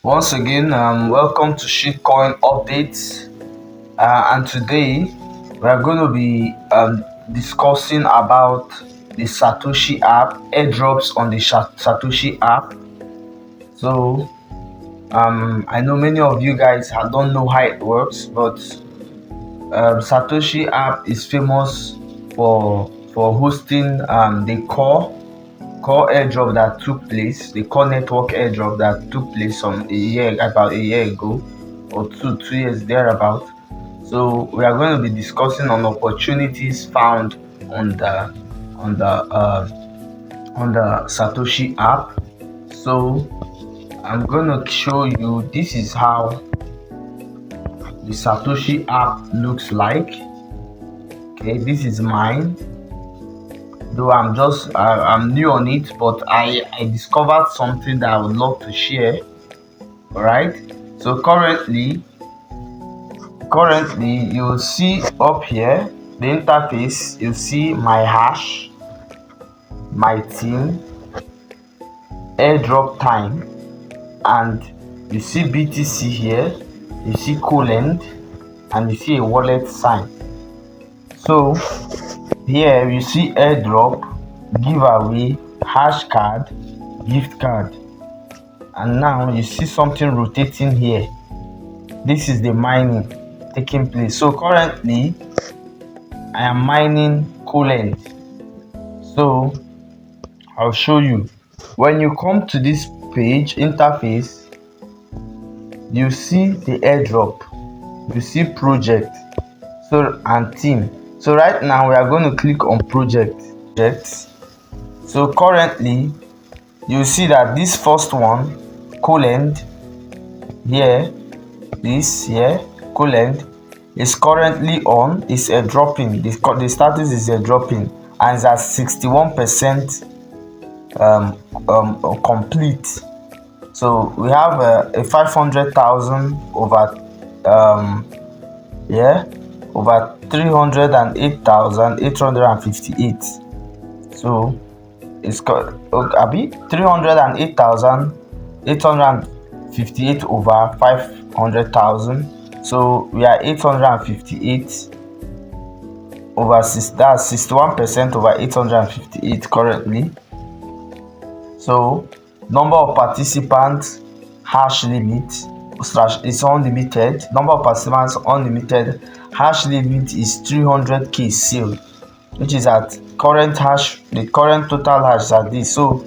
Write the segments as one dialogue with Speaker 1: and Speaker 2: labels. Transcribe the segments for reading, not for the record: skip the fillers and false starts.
Speaker 1: Once again, welcome to Shitcoin Updates. And today we are going to be discussing about the Satoshi app, airdrops on the Satoshi app. So, I know many of you guys don't know how it works, but Satoshi app is famous for hosting the core airdrop that took place, the core network airdrop that took place about a year ago, or 2 years thereabout. So we are going to be discussing on opportunities found on the on the uh, on the Satoshi app. So I'm going to show you, this is how the Satoshi app looks like. Okay, this is mine, though I'm new on it, but I discovered something that I would love to share. All right, so currently you'll see up here the interface. You see my hash, my team, airdrop time, and you see BTC here, you see Colend, and you see a wallet sign. So here you see airdrop, giveaway, hash card, gift card, and now you see something rotating here. This is the mining taking place. So currently I am mining Colend. So I'll show you. When you come to this page interface, you see the airdrop, you see project, so and team. So right now we are going to click on projects. So currently you see that this first one, Colend, here, this here, Colend, is currently on, is airdropping. The status is airdropping and it's at 61% complete. So we have a 500,000 over over 308,858. So it's got 308,858 over 500,000. So we are 858 over 6. That's 61% over 858 currently. So number of participants, hash limit is unlimited. Number of participants unlimited. Hash limit is 300k sealed, which is at current hash. The current total hash is at this. So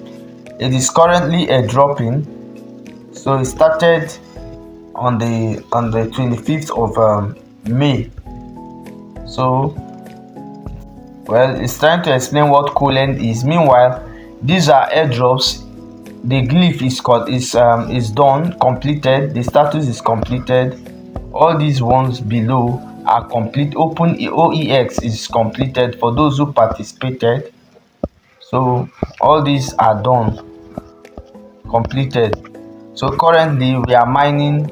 Speaker 1: it is currently airdropping. So it started on the 25th of May. So it's trying to explain what Colend is. Meanwhile, these are airdrops. The glyph is done, completed. The status is completed. All these ones below are complete. Open OEX is completed for those who participated. So all these are done, completed. So currently we are mining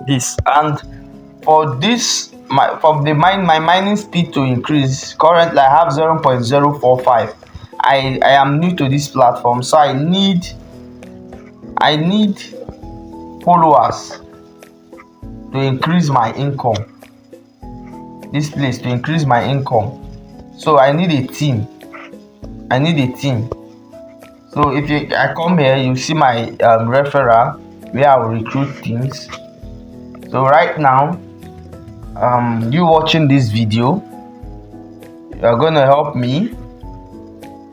Speaker 1: this, and for this my mining speed to increase, currently I have 0.045. I am new to this platform, so I need followers to increase my income. This place to increase my income, so I need a team. So if I come here, you see my referral where I will recruit teams. So right now, you watching this video, you are going to help me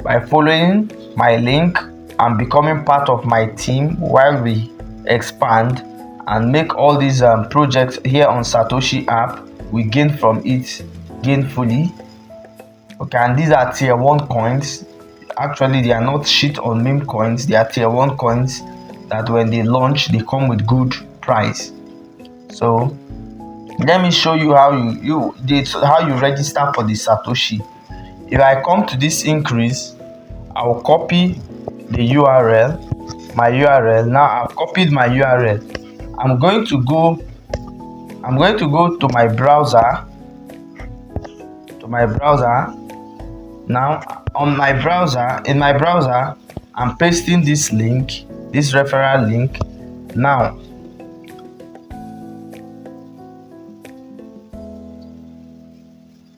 Speaker 1: by following my link and becoming part of my team while we expand and make all these projects here on Satoshi app. We gain from it gainfully. Okay, and these are tier 1 coins. Actually, they are not shit on meme coins. They are tier 1 coins that when they launch, they come with good price. So let me show you how you register for the Satoshi. If I come to this increase, I will copy the URL, my URL. Now I've copied my URL. I'm going to go to my browser. Now in my browser, I'm pasting this link, this referral link. Now,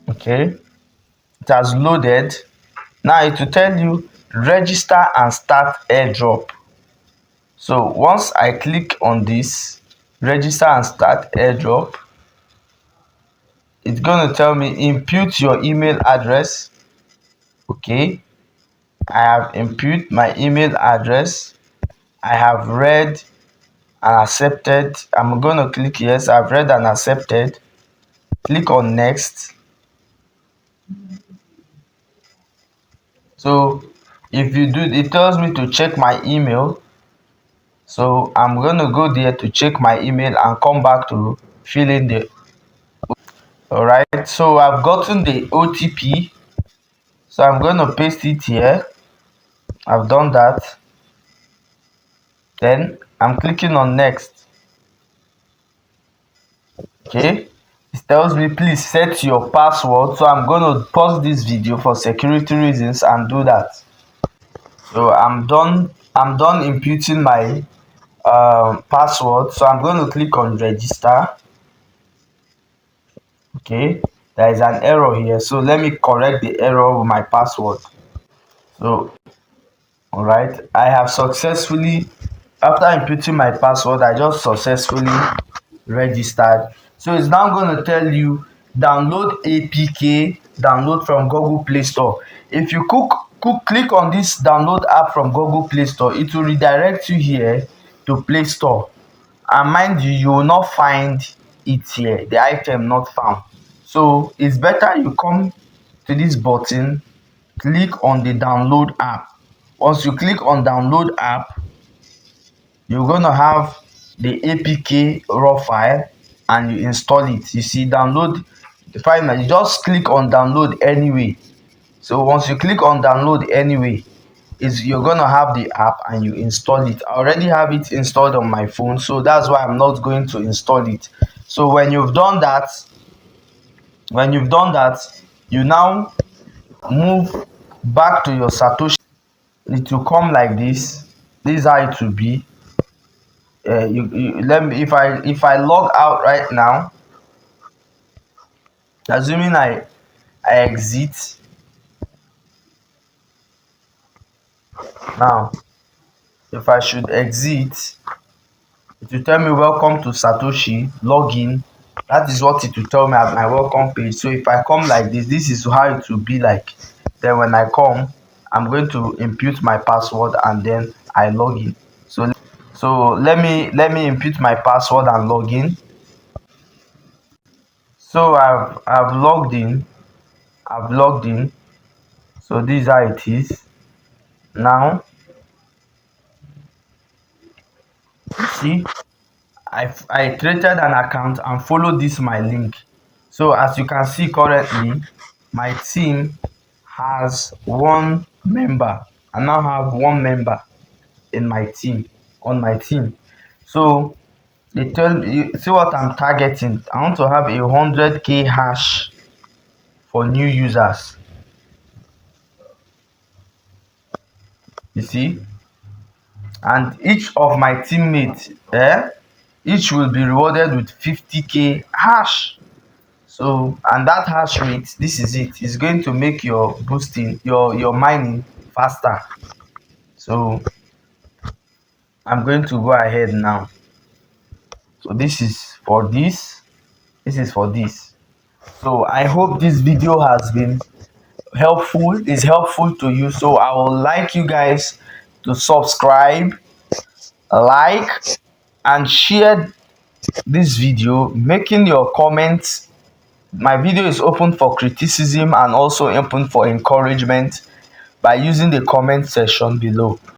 Speaker 1: okay, it has loaded. Now it will tell you register and start airdrop. So once I click on this register and start airdrop, it's going to tell me input your email address. Okay, I have input my email address. I have read and accepted. I'm going to click yes. I've read and accepted. Click on next. So if you do, it tells me to check my email. So I'm going to go there to check my email and come back to fill in the. All right, so I've gotten the OTP. So I'm going to paste it here. I've done that. Then I'm clicking on next. Okay, it tells me please set your password. So I'm going to pause this video for security reasons and do that. So I'm done inputting my password. So I'm going to click on register. Okay, there is an error here, so let me correct the error with my password. So all right, I have successfully, after inputting my password, I just successfully registered. So it's now going to tell you download APK, download from Google Play Store. If you click on this download app from Google Play Store, it will redirect you here to Play Store. And mind you, you will not find it here, the item not found. So it's better you come to this button, click on the download app. Once you click on download app, you're gonna have the APK raw file and you install it. You see download the file, now you just click on download anyway. So once you click on download anyway, you're gonna have the app and you install it. I already have it installed on my phone, so that's why I'm not going to install it. So when you've done that, you now move back to your Satoshi. It will come like this. This is how it will be. Let me, if I log out right now, assuming I exit now. If I should exit, it will tell me welcome to Satoshi, login. That is what it will tell me at my welcome page. So if I come like this, this is how it will be like. Then when I come, I'm going to input my password and then I log in. So let me input my password and log in. So I've logged in. So this is how it is. Now see, I created an account and followed this my link. So as you can see currently, my team has one member. I now have one member in my team, on my team. So they tell me, see what I'm targeting. I want to have 100k hash for new users. You see, and each of my teammates, each will be rewarded with 50k hash. So, and that hash rate, this is it, is going to make your boosting, your mining faster. So I'm going to go ahead now. So this is for this. So I hope this video has been helpful to you. So I would like you guys to subscribe, like, and share this video, making your comments. My video is open for criticism and also open for encouragement by using the comment section below.